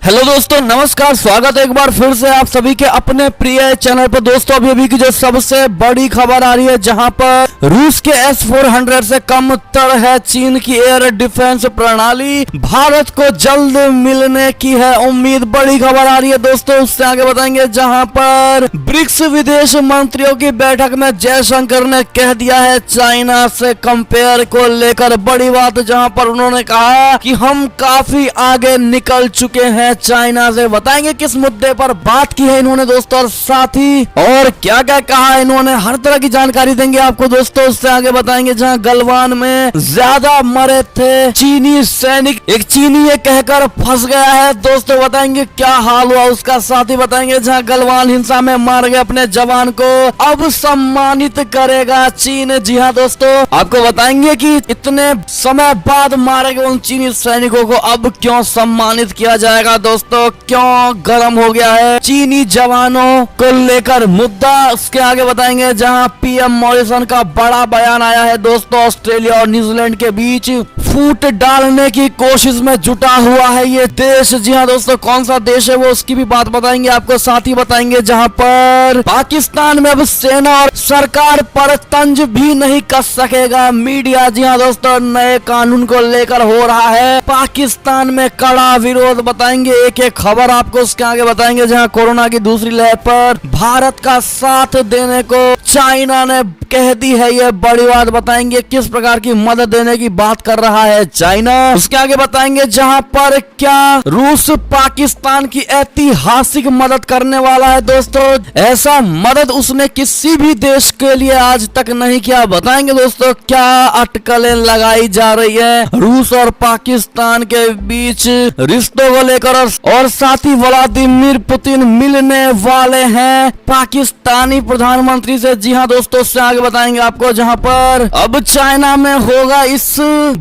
Hello दोस्तों, नमस्कार। स्वागत है एक बार फिर से आप सभी के अपने प्रिय चैनल पर। दोस्तों अभी की जो सबसे बड़ी खबर आ रही है, जहां पर रूस के S-400 से कम तर है चीन की एयर डिफेंस प्रणाली, भारत को जल्द मिलने की है उम्मीद। बड़ी खबर आ रही है दोस्तों, उससे आगे बताएंगे। जहां पर ब्रिक्स विदेश मंत्रियों की बैठक में जयशंकर ने कह दिया है चाइना से कंपेयर को लेकर बड़ी बात, जहां पर उन्होंने कहा कि हम काफी आगे निकल चुके हैं चाइना से। बताएंगे किस मुद्दे पर बात की है इन्होंने दोस्तों, और साथ ही और क्या क्या कहा इन्होंने, हर तरह की जानकारी देंगे आपको दोस्तों। उससे आगे बताएंगे जहां गलवान में ज्यादा मरे थे चीनी सैनिक, एक चीनी ये कहकर फंस गया है दोस्तों। बताएंगे क्या हाल हुआ उसका, साथ ही बताएंगे जहां गलवान हिंसा में मार गए अपने जवान को अब सम्मानित करेगा चीन। जी हाँ दोस्तों, आपको बताएंगे कि इतने समय बाद मारे गए उन चीनी सैनिकों को अब क्यों सम्मानित किया जाएगा दोस्तों, क्यों गर्म हो गया है चीनी जवानों को लेकर मुद्दा। उसके आगे बताएंगे जहां पीएम मॉरिसन का बड़ा बयान आया है दोस्तों, ऑस्ट्रेलिया और न्यूजीलैंड के बीच फूट डालने की कोशिश में जुटा हुआ है ये देश। जी हाँ दोस्तों, कौन सा देश है वो, उसकी भी बात बताएंगे आपको। साथ ही बताएंगे जहां पर पाकिस्तान में अब सेना और सरकार पर तंज भी नहीं कस सकेगा मीडिया। जी हाँ दोस्तों, नए कानून को लेकर हो रहा है पाकिस्तान में कड़ा विरोध। बताएंगे एक एक खबर आपको। उसके आगे बताएंगे जहां कोरोना की दूसरी लहर पर भारत का साथ देने को चाइना ने कह दी है ये बड़ी बात। बताएंगे किस प्रकार की मदद देने की बात कर रहा है चाइना। उसके आगे बताएंगे जहां पर क्या रूस पाकिस्तान की ऐतिहासिक मदद करने वाला है दोस्तों, ऐसा मदद उसने किसी भी देश के लिए आज तक नहीं किया। बताएंगे दोस्तों क्या अटकलें लगाई जा रही है रूस और पाकिस्तान के बीच रिश्तों को लेकर, और साथ ही व्लादिमीर पुतिन मिलने वाले हैं पाकिस्तानी प्रधानमंत्री से। जी हाँ दोस्तों, उससे आगे बताएंगे आपको जहां पर अब चाइना में होगा इस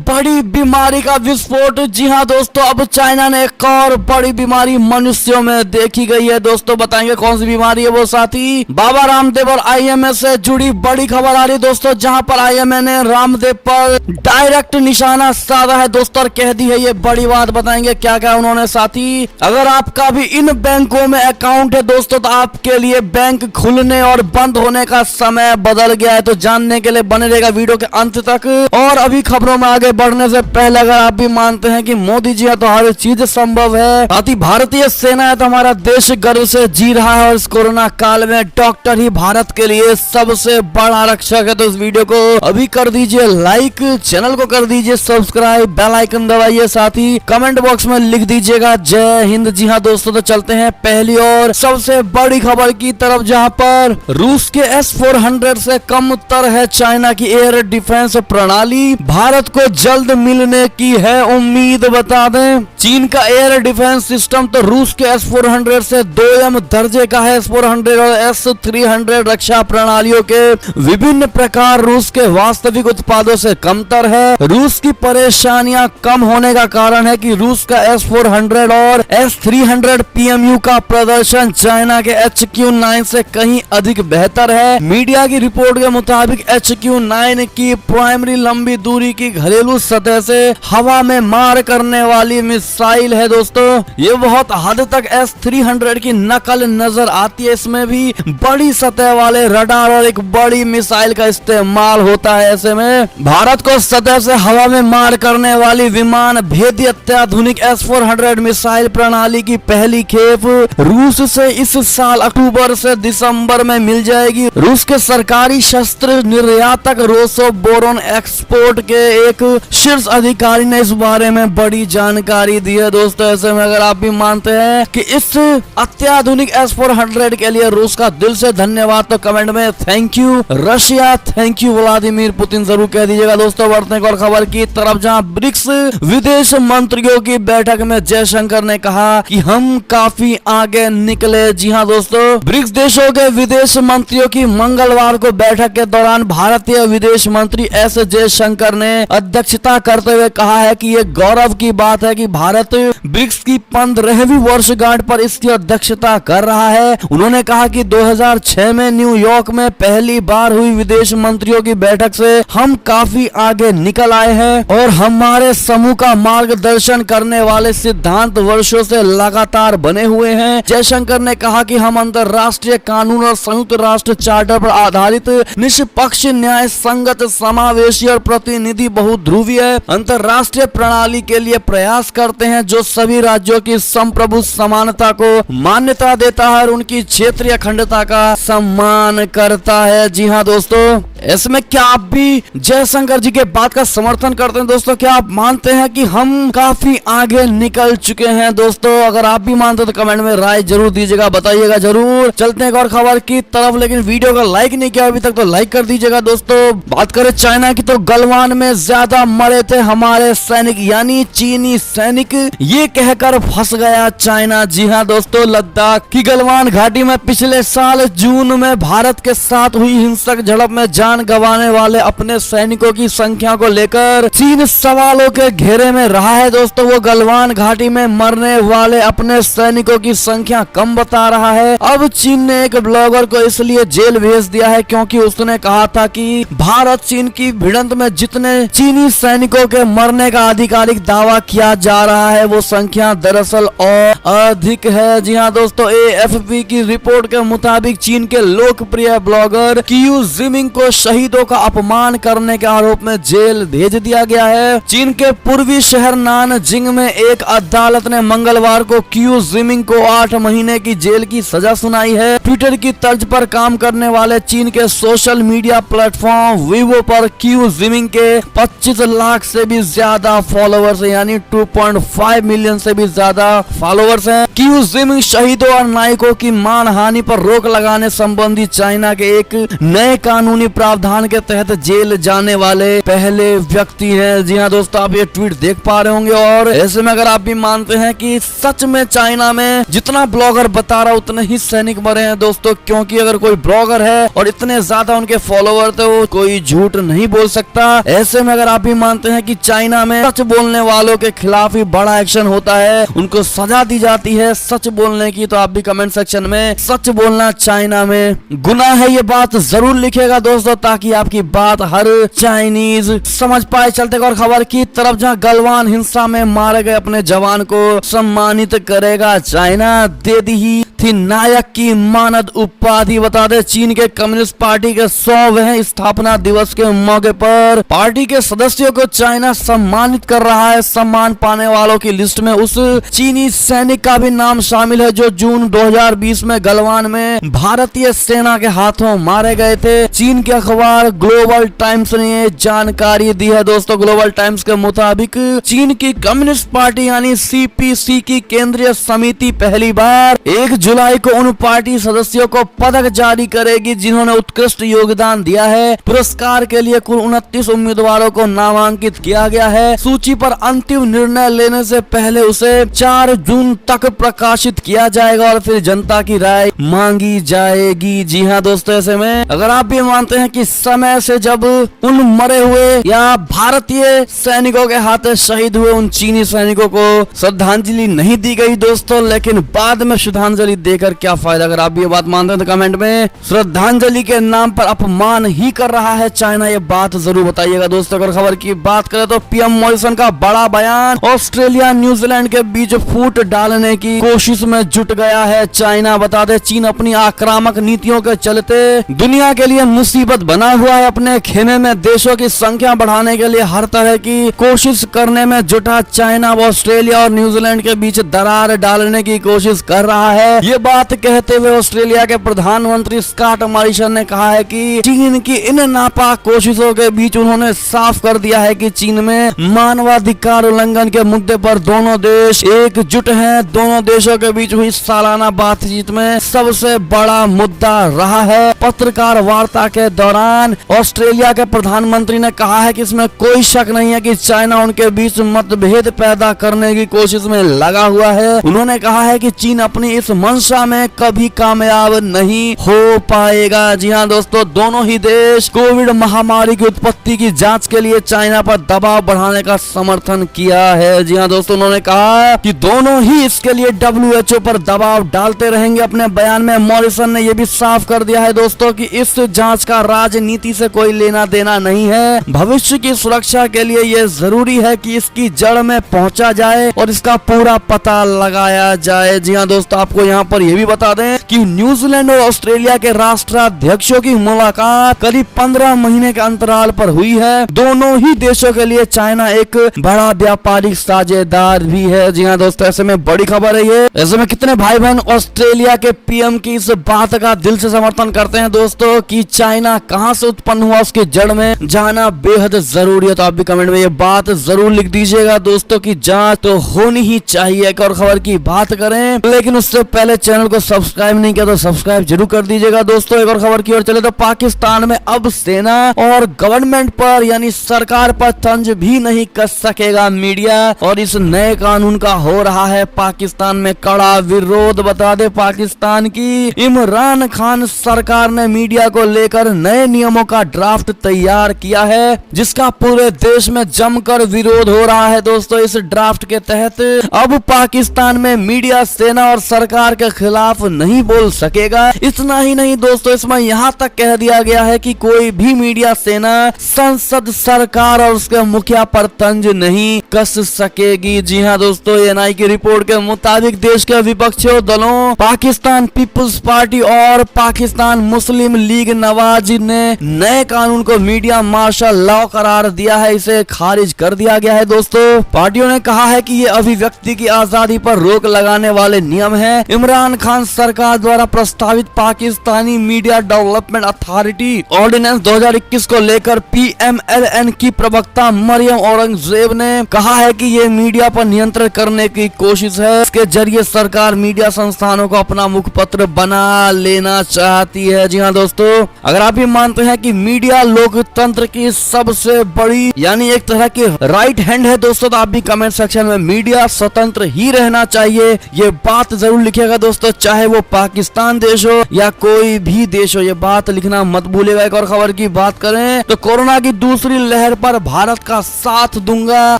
बड़ी बीमारी का विस्फोट। जी हाँ दोस्तों, अब चाइना ने एक और बड़ी बीमारी मनुष्यों में देखी गई है दोस्तों। बताएंगे कौन सी बीमारी है वो। साथ ही बाबा रामदेव और आईएमए से जुड़ी बड़ी खबर आ रही है दोस्तों, जहां पर आईएमए ने रामदेव पर डायरेक्ट निशाना साधा है दोस्तों और कह दी है ये बड़ी बात। बताएंगे क्या क्या उन्होंने। साथ ही अगर आपका भी इन बैंकों में अकाउंट है दोस्तों, तो आपके लिए बैंक खुलने और बंद होने का समय बदल गया है, तो जानने के लिए बने रहेगा वीडियो के अंत तक। और अभी खबरों में आगे बढ़ने से पहले अगर आप भी मानते हैं कि मोदी जी है तो हर चीज संभव है, साथ ही भारतीय सेना है तो हमारा देश गर्व से जी रहा है, और इस कोरोना काल में डॉक्टर ही भारत के लिए सबसे बड़ा रक्षक है, तो इस वीडियो को अभी कर दीजिए लाइक, चैनल को कर दीजिए सब्सक्राइब, बेल आइकन दबाइए, साथ ही कमेंट बॉक्स में लिख दीजिएगा जय हिंद। जी हाँ दोस्तों, तो चलते हैं पहली और सबसे बड़ी खबर की तरफ, जहां पर रूस के S-400 से कम तर है चाइना की एयर डिफेंस प्रणाली, भारत को जल्द मिलने की है उम्मीद। बता दें चीन का एयर डिफेंस सिस्टम तो रूस के S-400 से 2M दर्जे का है। S-400 और S-300 रक्षा प्रणालियों के विभिन्न प्रकार रूस के वास्तविक उत्पादों से कमतर है। रूस की परेशानियां कम होने का कारण है कि रूस का S-400 और S-300 PMU का प्रदर्शन चाइना के HQ-9 से कहीं अधिक बेहतर है। मीडिया की रिपोर्ट के मुताबिक HQ-9 की प्राइमरी लंबी दूरी की घरेलू सतह से हवा में मार करने वाली मिसाइल है दोस्तों। ये बहुत हद तक S-300 की नकल नजर आती है। इसमें भी बड़ी सतह वाले रडार और एक बड़ी मिसाइल का इस्तेमाल होता है। ऐसे में भारत को सतह से हवा में मार करने वाली विमान भेदी अत्याधुनिक S-400 मिसाइल प्रणाली की पहली खेप रूस से इस साल अक्टूबर से दिसंबर में मिल जाएगी। रूस के सरकारी शस्त्र निर्यातक रोसोबोरोन एक्सपोर्ट के एक शीर्ष अधिकारी ने इस बारे में बड़ी जानकारी दी है दोस्तों। ऐसे में अगर आप भी मानते हैं कि इस अत्याधुनिक S-400 के लिए रूस का दिल से धन्यवाद, तो कमेंट में thank you Russia, thank you Vladimir Putin जरूर कह दीजिएगा दोस्तों। बढ़ते हैं और खबर की तरफ, जहां ब्रिक्स विदेश मंत्रियों की बैठक में जयशंकर ने कहा कि हम काफी आगे निकले। जी हाँ दोस्तों, ब्रिक्स देशों के विदेश मंत्रियों की मंगलवार को बैठक के दौरान भारतीय विदेश मंत्री एस जयशंकर ने अध्यक्षता करते हुए कहा है कि ये गौरव की बात है कि भारत ब्रिक्स की 15वीं वर्षगांठ पर इसकी अध्यक्षता कर रहा है। उन्होंने कहा कि 2006 में न्यूयॉर्क में पहली बार हुई विदेश मंत्रियों की बैठक से हम काफी आगे निकल आए हैं और हमारे समूह का मार्गदर्शन करने वाले सिद्धांत वर्षों से लगातार बने हुए हैं। जयशंकर ने कहा कि हम अंतर्राष्ट्रीय कानून और संयुक्त राष्ट्र चार्टर पर आधारित निष्पक्ष, न्याय संगत, समावेशी और प्रतिनिधि बहुध्रुवीय अंतर्राष्ट्रीय प्रणाली के लिए प्रयास करते हैं जो सभी राज्यों की संप्रभु समानता को मान्यता देता है और उनकी क्षेत्रीय अखंडता का सम्मान करता है। जी हाँ दोस्तों, इसमें क्या आप भी जयशंकर जी के बात का समर्थन करते हैं दोस्तों? क्या आप मानते हैं कि हम काफी आगे निकल चुके हैं? दोस्तों अगर आप भी मानते हो तो कमेंट में राय जरूर दीजिएगा, बताइएगा जरूर। चलते हैं एक और खबर की तरफ, लेकिन वीडियो को लाइक नहीं किया अभी तक तो लाइक कर दीजिएगा दोस्तों। बात करें चाइना की तो गलवान में ज्यादा मरे थे हमारे सैनिक, यानी चीनी सैनिक, ये कहकर फंस गया चाइना। जी हाँ दोस्तों, लद्दाख की गलवान घाटी में पिछले साल जून में भारत के साथ हुई हिंसक झड़प में जान गंवाने वाले अपने सैनिकों की संख्या को लेकर चीन सवालों के घेरे में रहा है दोस्तों। वो गलवान घाटी में मरने वाले अपने सैनिकों की संख्या कम बता रहा है। अब चीन ने एक ब्लॉगर को इसलिए जेल भेज दिया है क्योंकि उसने कहा था कि भारत चीन की भिड़ंत में जितने चीनी सैनिकों के मरने का आधिकारिक दावा किया जा रहा है वो संख्या दरअसल और अधिक है। जी हाँ दोस्तों, AFP की रिपोर्ट के मुताबिक चीन के लोकप्रिय ब्लॉगर क्यू जिमिंग को शहीदों का अपमान करने के आरोप में जेल भेज दिया गया है। चीन के पूर्वी शहर नानजिंग में एक अदालत ने मंगलवार को क्यू जिमिंग को 8 महीने की जेल की सजा सुनाई है। ट्विटर की तर्ज पर काम करने वाले चीन के सोशल मीडिया प्लेटफॉर्म वीवो पर क्यू जिमिंग के 25 लाख से भी ज्यादा फॉलोअर्स, यानी 2.5 मिलियन से भी ज्यादा फॉलोअर्स हैं। क्यू जिमिंग शहीदों और नायकों की मानहानि पर रोक लगाने संबंधी चाइना के एक नए कानूनी प्रावधान के तहत जेल जाने वाले पहले व्यक्ति हैं। जी हाँ दोस्तों, आप ये ट्वीट देख पा रहे होंगे। और ऐसे में अगर आप भी मानते हैं कि सच में चाइना में जितना ब्लॉगर बता रहा उतने ही सैनिक मरे हैं दोस्तों, क्योंकि अगर कोई ब्लॉगर है और इतने ज्यादा उनके फॉलोअर तो वो कोई झूठ नहीं बोल सकता। ऐसे में अगर आप भी मानते हैं कि चाइना में सच बोलने वालों के खिलाफ ही बड़ा एक्शन होता है, उनको सजा दी जाती है सच बोलने की, तो आप भी कमेंट सेक्शन में सच बोलना चाइना में गुनाह है ये बात जरूर लिखेगा दोस्तों, ताकि आपकी बात हर चाइनीज समझ पाए। चलते और खबर की तरफ, जहां गलवान हिंसा में मारे गए अपने जवान को सम्मानित करेगा चाइना, दे दी ही थी नायक की मानद उपाधि। बता दे, चीन के कम्युनिस्ट पार्टी के 100वें स्थापना दिवस के मौके पर पार्टी के सदस्यों को चाइना सम्मानित कर रहा है। सम्मान पाने वालों की लिस्ट में उस चीनी सैनिक का भी नाम शामिल है जो जून 2020 में गलवान में भारतीय सेना के हाथों मारे गए थे। चीन के अखबार ग्लोबल टाइम्स ने ये जानकारी दी है दोस्तों। ग्लोबल टाइम्स के मुताबिक चीन की कम्युनिस्ट पार्टी यानी CPC की केंद्रीय समिति पहली बार 1 जुलाई को उन पार्टी सदस्यों को पदक जारी करेगी जिन्होंने उत्कृष्ट योगदान दिया है। पुरस्कार के लिए कुल 29 उम्मीदवारों को नामांकित किया गया है। सूची पर अंतिम निर्णय लेने से पहले उसे 4 जून तक प्रकाशित किया जाएगा और फिर जनता की राय मांगी जाएगी। जी हाँ दोस्तों, ऐसे में अगर आप भी मानते हैं कि समय से जब उन मरे हुए या भारतीय सैनिकों के हाथ शहीद हुए उन चीनी सैनिकों को श्रद्धांजलि नहीं दी गई दोस्तों, लेकिन बाद में श्रद्धांजलि देकर क्या फायदा? अगर आप भी ये बात मानते हैं तो कमेंट में श्रद्धांजलि के नाम पर अपमान ही कर रहा है चाइना, ये बात जरूर बताइएगा दोस्तों। अगर खबर की बात करें तो PM मॉरिसन का बड़ा बयान, ऑस्ट्रेलिया न्यूजीलैंड के बीच फूट डालने की कोशिश में जुट गया है चाइना। बता दे, चीन अपनी आक्रामक नीतियों के चलते दुनिया के लिए मुसीबत बना हुआ है। अपने खेमे में देशों की संख्या बढ़ाने के लिए हर तरह की कोशिश करने में जुटा चाइना ऑस्ट्रेलिया और न्यूजीलैंड के बीच दरार डालने की कोशिश कर रहा है। ये बात कहते हुए ऑस्ट्रेलिया के प्रधानमंत्री स्कॉट मॉरिसन ने कहा है कि चीन की इन नापाक कोशिशों के बीच उन्होंने साफ कर दिया है कि चीन में मानवाधिकार उल्लंघन के मुद्दे पर दोनों देश एकजुट हैं। दोनों देशों के बीच हुई सालाना बातचीत में सबसे बड़ा मुद्दा रहा है। पत्रकार वार्ता के दौरान ऑस्ट्रेलिया के प्रधानमंत्री ने कहा है कि इसमें कोई शक नहीं है कि चाइना उनके बीच मतभेद पैदा करने की कोशिश में लगा हुआ है। उन्होंने कहा है कि चीन अपनी इस मंशा में कभी कामयाब नहीं हो पाएगा। जी हाँ दोस्तों, दोनों ही देश कोविड महामारी की उत्पत्ति की जांच के लिए चाइना पर दबाव बढ़ाने का समर्थन किया है। जी हाँ दोस्तों, उन्होंने कहा कि दोनों ही इसके लिए WHO पर दबाव डालते रहेंगे। अपने बयान में मॉरिसन ने यह भी साफ कर दिया है दोस्तों कि इस जांच का राजनीति से कोई लेना देना नहीं है। भविष्य की सुरक्षा के लिए यह जरूरी है कि इसकी जड़ में पहुंचा जाए और इसका पूरा पता लगाया जाए। जी हाँ दोस्तों, आपको यहाँ पर यह भी बता दें कि न्यूजीलैंड और ऑस्ट्रेलिया के राष्ट्राध्यक्षों की मुलाकात करीब 15 महीने के अंतराल पर हुई है। दोनों ही देशों के लिए चाइना एक बड़ा व्यापारिक साझेदार भी है। जी हाँ दोस्तों, ऐसे में बड़ी खबर है ये। ऐसे में कितने भाई बहन ऑस्ट्रेलिया के पीएम की इस बात का दिल से समर्थन करते हैं दोस्तों कि चाइना कहां से उत्पन्न हुआ, उसकी जड़ में जाना बेहद जरूरी है। तो आप भी कमेंट में ये बात जरूर लिख दीजिएगा दोस्तों की जांच तो होनी ही चाहिए। एक और खबर की बात करें, लेकिन उससे पहले चैनल को सब्सक्राइब नहीं किया तो सब्सक्राइब जरूर कर दीजिएगा दोस्तों। एक और खबर की ओर चले तो पाकिस्तान में अब सेना और गवर्नमेंट पर यानी सरकार पर तंज भी नहीं कस सकेगा मीडिया, और इस नए कानून का हो रहा है पाकिस्तान में कड़ा विरोध। बता दे पाकिस्तान की इमरान खान सरकार ने मीडिया को लेकर नए नियमों का ड्राफ्ट तैयार किया है, जिसका पूरे देश में जमकर विरोध हो रहा है दोस्तों। इस ड्राफ्ट के तहत अब पाकिस्तान में मीडिया सेना और सरकार के खिलाफ नहीं बोल सकेगा। इतना ही नहीं दोस्तों, इसमें यहाँ तक कह दिया गया है कि कोई भी मीडिया सेना संसद सरकार और उसके मुखिया पर तंज नहीं कस सकेगी। जी हाँ दोस्तों, एएनआई की रिपोर्ट के मुताबिक देश के विपक्षी दलों पाकिस्तान पीपुल्स पार्टी और पाकिस्तान मुस्लिम लीग नवाज ने नए कानून को मीडिया मार्शल लॉ करार दिया है, इसे खारिज कर दिया गया है दोस्तों। पार्टियों ने कहा है कि ये अभिव्यक्ति की आजादी पर रोक लगाने वाले नियम हैं। इमरान खान सरकार द्वारा प्रस्तावित Pakistani media development authority ordinance 2021 को लेकर पीएमएलएन की प्रवक्ता मरियम औरंगजेब ने कहा है कि ये मीडिया पर नियंत्रण करने की कोशिश है। इसके जरिए सरकार मीडिया संस्थानों को अपना मुखपत्र बना लेना चाहती है। जी हाँ दोस्तों, अगर आप ये मानते हैं कि मीडिया लोकतंत्र की सबसे बड़ी यानी एक तरह की राइट हैंड है दोस्तों, तो आप भी कमेंट सेक्शन में मीडिया स्वतंत्र ही रहना चाहिए ये बात जरूर लिखिएगा दोस्तों, चाहे वो पाकिस्तान देश हो या कोई भी देश हो, ये बात लिखना मत भूलिएगा। एक और खबर की बात करें तो कोरोना की दूसरी लहर पर भारत का साथ दूंगा,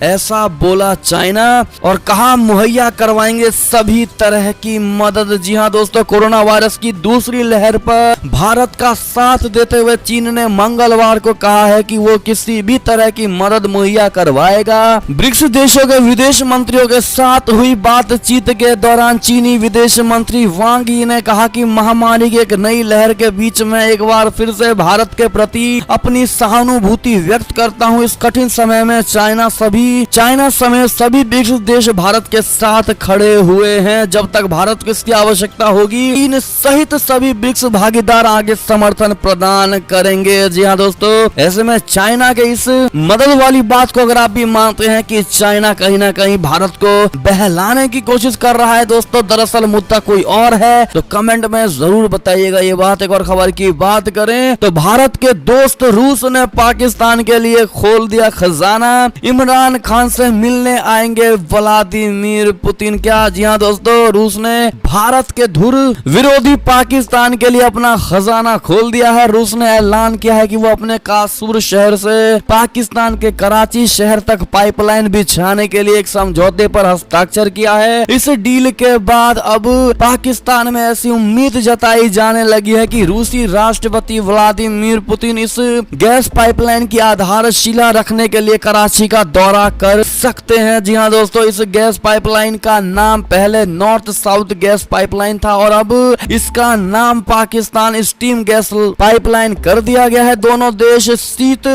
ऐसा बोला चाइना, और कहा मुहैया करवाएंगे सभी तरह की मदद। जी हाँ दोस्तों, कोरोना वायरस की दूसरी लहर पर भारत का साथ देते हुए चीन ने मंगलवार को कहा है कि वो किसी भी तरह की मदद मुहैया करवाएगा। ब्रिक्स देशों के विदेश मंत्रियों के साथ हुई बातचीत के दौरान चीनी विदेश मंत्री वांग यी ने कहा कि महामारी की एक नई लहर के बीच में एक बार फिर से भारत के प्रति अपनी सहानुभूति व्यक्त करता हूं। इस कठिन समय में चाइना समेत सभी ब्रिक्स देश भारत के साथ खड़े हुए हैं। जब तक भारत को इसकी आवश्यकता होगी, चीन सहित सभी ब्रिक्स भागीदार आगे समर्थन प्रदान करेंगे। जी हाँ दोस्तों, ऐसे में चाइना के इस मदद वाली बात को अगर आप भी मानते हैं कि चाइना कहीं ना कहीं भारत को बहलाने की कोशिश कर रहा है दोस्तों, दरअसल मुद्दा कोई और है, तो कमेंट में जरूर बताइएगा ये बात। एक और खबर की बात करें तो भारत के दोस्त रूस ने पाकिस्तान के लिए खोल दिया खजाना, इमरान खान से मिलने आएंगे व्लादिमीर पुतिन। क्या? जी हाँ दोस्तों, रूस ने भारत के धुर विरोधी पाकिस्तान के लिए अपना खजाना खोल दिया है। रूस ने ऐलान किया है कि वो अपने कासूर शहर से पाकिस्तान के कराची शहर तक पाइपलाइन बिछाने के लिए एक समझौते पर हस्ताक्षर किया है। इस डील के बाद अब पाकिस्तान में ऐसी उम्मीद जताई जाने लगी है कि रूसी राष्ट्रपति व्लादिमीर पुतिन इस गैस पाइपलाइन की आधारशिला रखने के लिए कराची का दौरा कर सकते हैं। जी हाँ दोस्तों, इस गैस पाइपलाइन का नाम पहले नॉर्थ साउथ गैस पाइपलाइन था और अब इसका नाम पाकिस्तान स्टीम गैस पाइपलाइन कर दिया गया है। दोनों देश शीत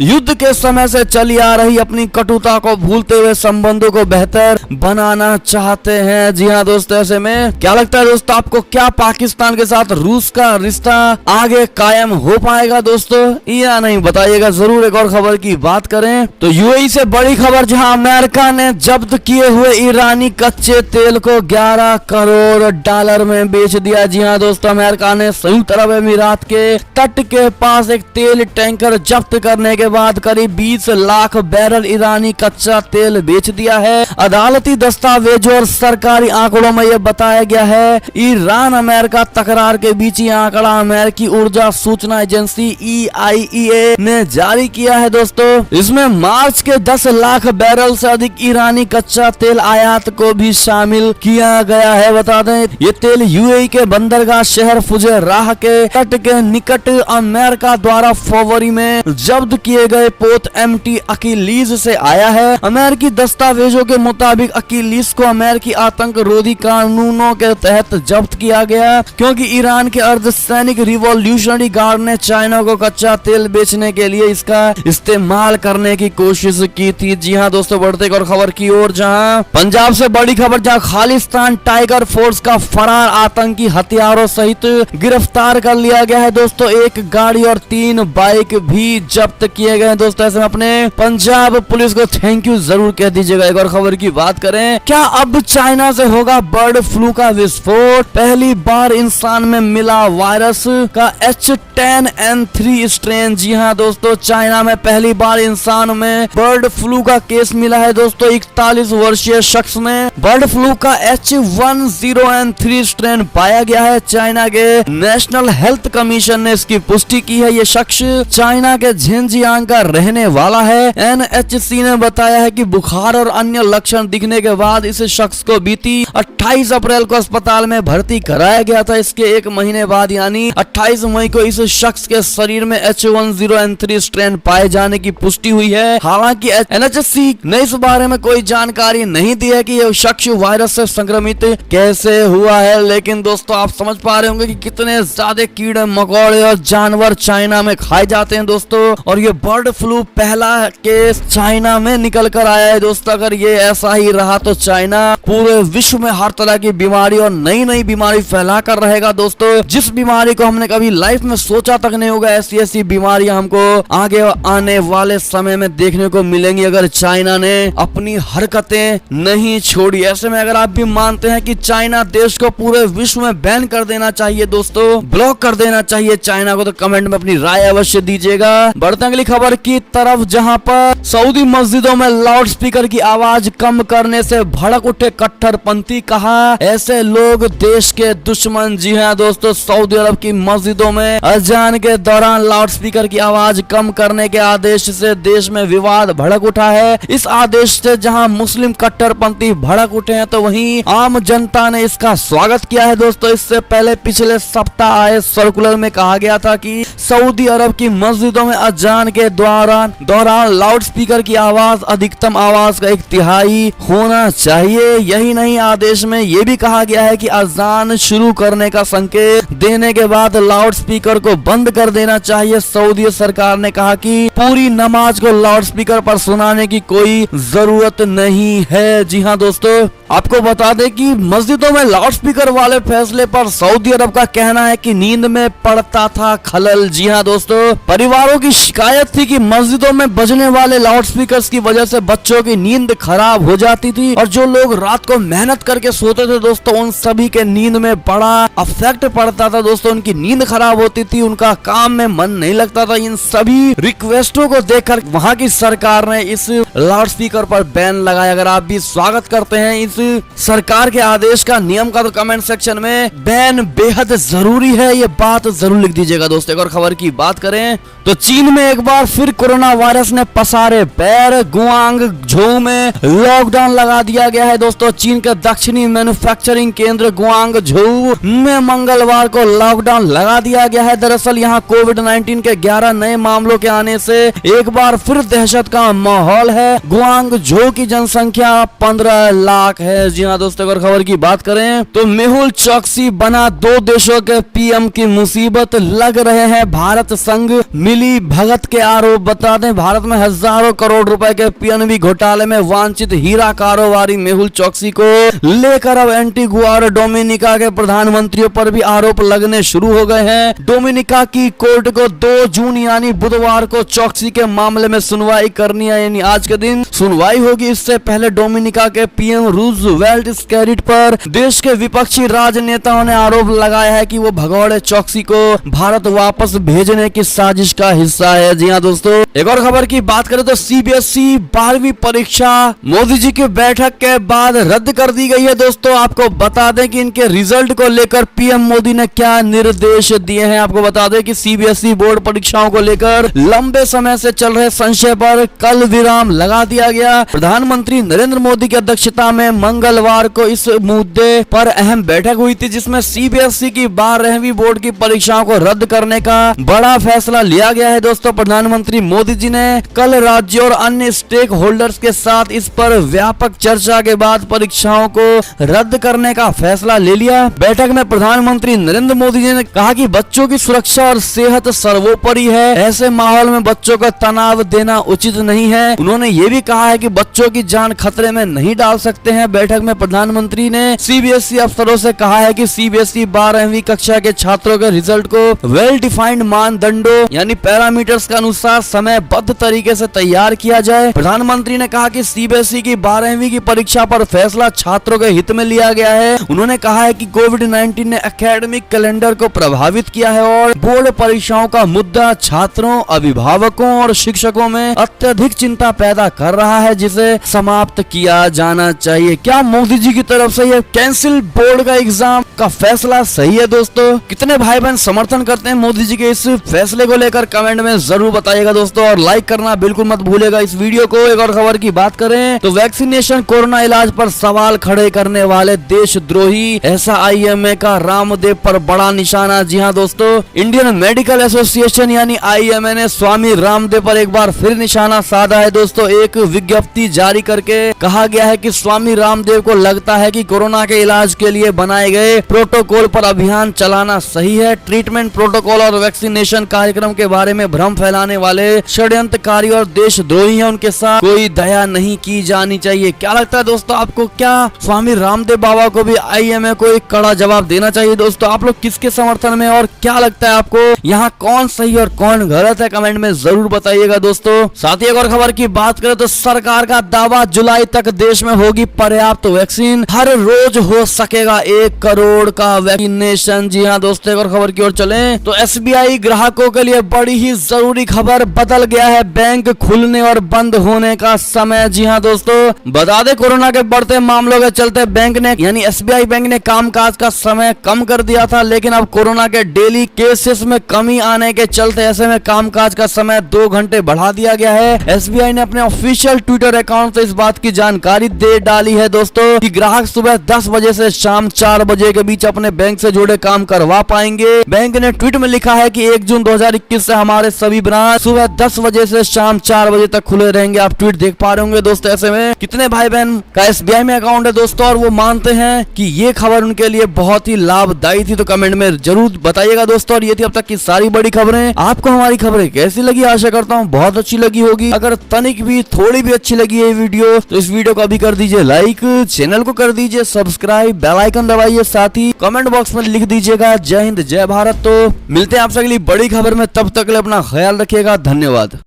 युद्ध के समय से चली आ रही अपनी कटुता को भूलते हुए संबंधों को बेहतर बनाना चाहते हैं। जी हाँ दोस्तों, ऐसे में क्या लगता है दोस्तों आपको, क्या पाकिस्तान के साथ रूस का रिश्ता आगे कायम हो पाएगा दोस्तों या नहीं, बताइएगा जरूर। एक और खबर की बात करें तो यूएई से बड़ी खबर, जहां अमेरिका ने जब्त किए हुए ईरानी कच्चे तेल को 11 करोड़ डॉलर में बेच दिया। जी हाँ दोस्तों, अमेरिका ने संयुक्त अरब अमीरात के तट के पास एक तेल टैंकर जब्त करने के बाद करीब 20 लाख बैरल ईरानी कच्चा तेल बेच दिया है। अदालती दस्तावेजों और सरकारी आंकड़ों में यह बताया गया है। ईरान अमेरिका तकरार के बीच ये आंकड़ा अमेरिकी ऊर्जा सूचना एजेंसी EIEA ने जारी किया है दोस्तों। इसमें मार्च के 10 लाख बैरल से अधिक ईरानी कच्चा तेल आयात को भी शामिल किया गया है। बता दें ये तेल यूएई के बंदरगाह शहर फुजैराह के तट के निकट अमेरिका द्वारा फरवरी में जब्त किए गए पोत MT अकीलीज से आया है। अमेरिकी दस्तावेजों के मुताबिक मुताबिक अकीलिस को अमेरिकी आतंक रोधी कानूनों के तहत जब्त किया गया, क्योंकि ईरान के अर्धसैनिक रिवॉल्यूशनरी गार्ड ने चाइना को कच्चा तेल बेचने के लिए इसका इस्तेमाल करने की कोशिश की थी। जी हाँ दोस्तों, बढ़ते एक और खबर की ओर, जहां पंजाब से बड़ी खबर, जहां खालिस्तान टाइगर फोर्स का फरार आतंकी हथियारों सहित गिरफ्तार कर लिया गया है। दोस्तों एक गाड़ी और 3 बाइक भी जब्त किए गए हैं। दोस्तों ऐसे में अपने पंजाब पुलिस को थैंक यू जरूर कह दीजिएगा। एक और खबर की बात करें, क्या अब चाइना से होगा बर्ड फ्लू का विस्फोट? पहली बार इंसान में मिला वायरस का H10N3 स्ट्रेन। जी हाँ दोस्तों, चाइना में पहली बार इंसान में बर्ड फ्लू का केस मिला है। दोस्तों 41 वर्षीय शख्स में बर्ड फ्लू का H10N3 स्ट्रेन पाया गया है। चाइना के नेशनल हेल्थ कमीशन ने इसकी पुष्टि की है। ये शख्स चाइना के झेंजियांग का रहने वाला है। NHC ने बताया है कि बुखार और अन्य लक्षण दिखने के बाद इस शख्स को बीती 28 अप्रैल को अस्पताल में भर्ती कराया गया था। इसके 1 महीने बाद यानी 28 मई को इस शख्स के शरीर में H10N3 स्ट्रेन पाए जाने की पुष्टि हुई है। हालांकि NHC ने इस बारे में कोई जानकारी नहीं दी है कि यह शख्स वायरस से संक्रमित कैसे हुआ है। लेकिन दोस्तों आप समझ पा रहे होंगे कि कितने ज्यादा कीड़े मकोड़े और जानवर चाइना में खाए जाते हैं दोस्तों, और ये बर्ड फ्लू पहला केस चाइना में निकल कर आया है। दोस्तों अगर ये ऐसा ही रहा तो चाइना पूरे विश्व में हर तरह की बीमारी और नई नई बीमारी फैला कर रहेगा। दोस्तों जिस बीमारी को हमने कभी लाइफ में सोचा तक नहीं होगा, ऐसी ऐसी बीमारियां हमको आगे आने वाले समय में देखने को मिलेंगी अगर चाइना ने अपनी हरकतें नहीं छोड़ी। ऐसे में अगर आप भी मानते हैं कि चाइना देश को पूरे विश्व में बैन कर देना चाहिए, दोस्तों ब्लॉक कर देना चाहिए चाइना को, तो कमेंट में अपनी राय अवश्य दीजिएगा। बढ़ते अगली खबर की तरफ, जहां पर सऊदी मस्जिदों में लाउड स्पीकर की आवाज कम करने से भड़क उठे कट्टरपंथी, कहा ऐसे लोग देश के दुश्मन। जी हाँ दोस्तों, सऊदी अरब की मस्जिदों में अजान के दौरान लाउड स्पीकर की आवाज कम करने के आदेश से देश में विवाद भड़क उठा है। इस आदेश से जहां मुस्लिम कट्टरपंथी भड़क उठे हैं तो वहीं आम जनता ने इसका स्वागत किया है। दोस्तों इससे पहले पिछले सप्ताह आए सर्कुलर में कहा गया था कि सऊदी अरब की मस्जिदों में अजान के दौरान लाउड स्पीकर की आवाज अधिकतम आवाज का 1/3 होना चाहिए। यही नहीं, आदेश में यह भी कहा गया है कि अजान शुरू करने का संकेत देने के बाद लाउड स्पीकर को बंद कर देना चाहिए। सऊदी सरकार ने कहा कि पूरी नमाज को लाउड स्पीकर पर सुनाने की कोई जरूरत नहीं है। जी हाँ दोस्तों, आपको बता दें कि मस्जिदों में लाउड स्पीकर वाले फैसले पर सऊदी अरब का कहना है कि नींद में पड़ता था खलल। जी हाँ दोस्तों, परिवारों की शिकायत थी कि मस्जिदों में बजने वाले लाउड स्पीकर्स की वजह से बच्चों की नींद खराब हो जाती थी, और जो लोग रात को मेहनत करके सोते थे दोस्तों उन सभी के नींद में बड़ा अफेक्ट पड़ता था। दोस्तों उनकी नींद खराब होती थी, उनका काम में मन नहीं लगता था। इन सभी रिक्वेस्टों को देखकर वहां की सरकार ने इस लाउड स्पीकर पर बैन लगाया। अगर आप भी स्वागत करते हैं इस सरकार के आदेश का, नियम का, तो कमेंट सेक्शन में बैन बेहद जरूरी है ये बात जरूर लिख दीजिएगा। दोस्तों एक और खबर की बात करें तो चीन में एक बार फिर कोरोना वायरस ने पसारे पैर। गुआंग झोउ में लॉकडाउन लगा दिया गया है। दोस्तों चीन के दक्षिणी मैन्युफैक्चरिंग केंद्र गुआंग झोउ में मंगलवार को लॉकडाउन लगा दिया गया है। दरअसल यहाँ कोविड-19 के 11 नए मामलों के आने से एक बार फिर दहशत का माहौल है। गुआंग झोउ की जनसंख्या 15 लाख है। जी हाँ दोस्तों, अगर खबर की बात करें तो मेहुल चौकसी बना 2 देशों के पीएम की मुसीबत, लग रहे हैं भारत संग मिली भगत के आरोप। बता दें भारत में हजारों करोड़ रुपए के पीएनबी घोटाले में वांछित हीरा कारोबारी मेहुल चौकसी को लेकर अब एंटीगुआ और डोमिनिका के प्रधानमंत्रियों पर भी आरोप लगने शुरू हो गए हैं। डोमिनिका की कोर्ट को 2 जून यानी बुधवार को चौकसी के मामले में सुनवाई करनी है, यानी आज के दिन सुनवाई होगी। इससे पहले डोमिनिका के पीएम रूजवेल्ट स्कैरिट पर देश के विपक्षी राजनेताओं ने आरोप लगाया है कि वो भगौड़े चौकसी को भारत वापस भेजने की साजिश का हिस्सा है। जी हाँ दोस्तों, एक और खबर की बात करें तो सीबीएसई 12वीं परीक्षा मोदी जी की बैठक के बाद रद्द कर दी गई है। दोस्तों आपको बता दें कि इनके रिजल्ट को लेकर पीएम मोदी ने क्या निर्देश दिए हैं। आपको बता दें कि सीबीएसई बोर्ड परीक्षाओं को लेकर लंबे समय से चल रहे संशय पर कल विराम लगा दिया गया। प्रधानमंत्री नरेंद्र मोदी की अध्यक्षता में मंगलवार को इस मुद्दे पर अहम बैठक हुई थी, जिसमें सीबीएसई की 12वीं बोर्ड की परीक्षाओं को रद्द करने का बड़ा फैसला लिया गया है। दोस्तों प्रधानमंत्री मोदी जी ने कल राज्यों और अन्य स्टेक होल्डर्स के साथ इस पर व्यापक चर्चा के बाद परीक्षाओं को रद्द करने का फैसला ले लिया। बैठक में प्रधानमंत्री नरेंद्र मोदी जी ने कहा कि बच्चों की सुरक्षा और सेहत सर्वोपरि है, ऐसे माहौल में बच्चों को तनाव देना उचित नहीं है। उन्होंने ये भी कहा है कि बच्चों की जान खतरे में नहीं डाल सकते हैं। बैठक में प्रधानमंत्री ने सीबीएसई अफसरों से कहा है कि सीबीएसई 12वीं कक्षा के छात्रों के रिजल्ट को वेल डिफाइंड मानदंडों यानी पैरामीटर्स के अनुसार समयबद्ध तरीके से तैयार किया जाए। प्रधानमंत्री ने कहा कि सीबीएसई की 12वीं की परीक्षा पर फैसला छात्रों के हित में लिया गया है। उन्होंने कहा है कि कोविड-19 ने एकेडमिक कैलेंडर को प्रभावित किया है और बोर्ड परीक्षाओं का मुद्दा छात्रों, अभिभावकों और शिक्षकों में अत्यधिक चिंता पैदा कर रहा है, जिसे समाप्त किया जाना चाहिए। क्या मोदी जी की तरफ से ये कैंसिल बोर्ड का एग्जाम का फैसला सही है? दोस्तों, कितने भाई बहन समर्थन करते हैं मोदी जी के इस फैसले को लेकर कमेंट में जरूर बताइएगा दोस्तों, और लाइक करना बिल्कुल मत भूलिएगा इस वीडियो को। एक और खबर की बात करें तो वैक्सीनेशन कोरोना इलाज पर सवाल खड़े करने वाले देशद्रोही, ऐसा आईएमए का रामदेव पर बड़ा निशाना। जी हाँ दोस्तों, इंडियन मेडिकल एसोसिएशन यानी आईएमए ने स्वामी रामदेव पर एक बार फिर निशाना साधा है दोस्तों। एक विज्ञप्ति जारी करके कहा गया है कि स्वामी रामदेव को लगता है कि कोरोना के इलाज के लिए बनाए गए प्रोटोकॉल पर अभियान चलाना सही है। ट्रीटमेंट प्रोटोकॉल और वैक्सीनेशन कार्यक्रम के बारे में भ्रम फैलाने वाले षड्यंत्रकारी और देशद्रोही हैं, उनके साथ कोई दया नहीं की जानी चाहिए। क्या लगता है दोस्तों आपको, क्या स्वामी रामदेव बाबा को भी आईएमए को एक कड़ा जवाब देना चाहिए? दोस्तों, आप लोग किसके समर्थन में, और क्या लगता है आपको यहाँ कौन सही और कौन गलत है, कमेंट में जरूर बताइएगा दोस्तों। साथ ही एक और खबर की बात करें तो सरकार का दावा, जुलाई तक देश में होगी पर्याप्त वैक्सीन, हर रोज हो सकेगा 1 करोड़ का वैक्सीनेशन। जी हाँ दोस्तों, एक और खबर की ओर चलें तो एसबीआई ग्राहकों के लिए बड़ी ही जरूरी खबर, बदल गया है बैंक खुलने और बंद होने का समय। जी हाँ दोस्तों, बता दें कोरोना के बढ़ते मामलों के चलते बैंक ने यानी एसबीआई बैंक ने कामकाज का समय कम कर दिया था, लेकिन अब कोरोना के डेली केसेस में कमी आने के चलते ऐसे में कामकाज का समय 2 घंटे बढ़ा दिया गया है। एसबीआई ने अपने ऑफिशियल ट्विटर अकाउंट से इस बात की जानकारी दे डाली है दोस्तों कि ग्राहक सुबह 10 बजे से शाम 4 बजे के बीच अपने बैंक से जुड़े काम करवा पाएंगे। बैंक ने ट्वीट में लिखा है कि 1 जून 2021 से हमारे सभी ब्रांच सुबह 10 बजे से शाम 4 बजे तक खुले रहेंगे। आप ट्वीट देख पा रहे होंगे दोस्तों। ऐसे में कितने भाई बहन का एसबीआई में अकाउंट है दोस्तों और वो मानते हैं कि ये खबर उनके लिए बहुत ही लाभदायी थी, तो कमेंट में जरूर बताइएगा दोस्तों। और ये थी अब तक की सारी बड़ी खबरें। आपको हमारी खबरें कैसी लगी? आशा करता हूँ बहुत अच्छी लगी होगी। अगर तनिक भी थोड़ी भी अच्छी लगी है वीडियो तो इस वीडियो को अभी कर दीजिए लाइक, चैनल को कर दीजिए सब्सक्राइब, बेल आइकन दबाइए, साथ ही कमेंट बॉक्स में लिख दीजिएगा जय हिंद जय भारत। तो मिलते हैं आपसे अगली बड़ी खबर में, तब तक के लिए अपना ख्याल रखिएगा। धन्यवाद।